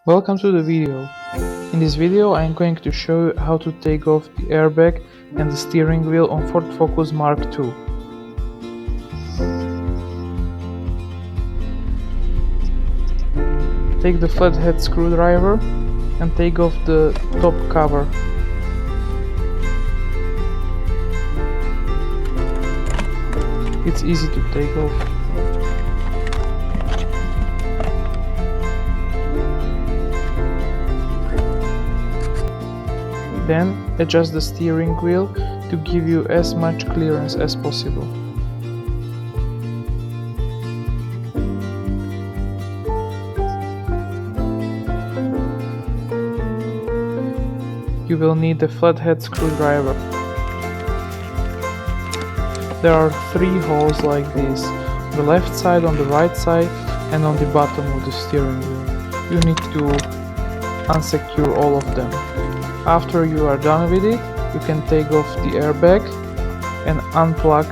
Welcome to the video. In this video I am going to show you how to take off the airbag and the steering wheel on Ford Focus Mark II. Take the flathead screwdriver and take off the top cover. It's easy to take off. Then adjust the steering wheel to give you as much clearance as possible. You will need a flathead screwdriver. There are 3 holes like this, on the left side, on the right side and on the bottom of the steering wheel. You need to unsecure all of them. After you are done with it, you can take off the airbag and unplug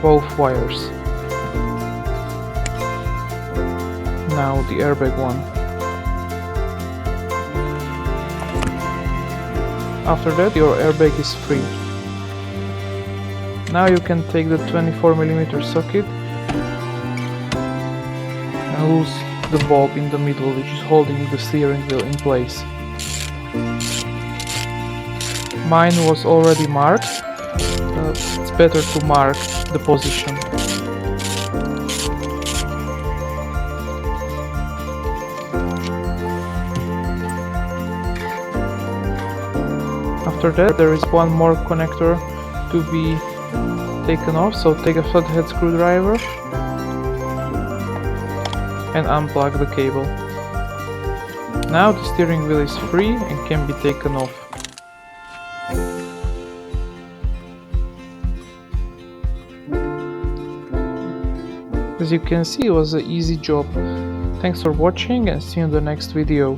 both wires. Now the airbag one. After that, your airbag is free. Now you can take the 24mm socket and lose the bulb in the middle, which is holding the steering wheel in place. Mine was already marked, it's better to mark the position. After that, there is one more connector to be taken off, so take a flathead screwdriver and unplug the cable. Now the steering wheel is free and can be taken off. As you can see, it was an easy job. Thanks for watching and see you in the next video.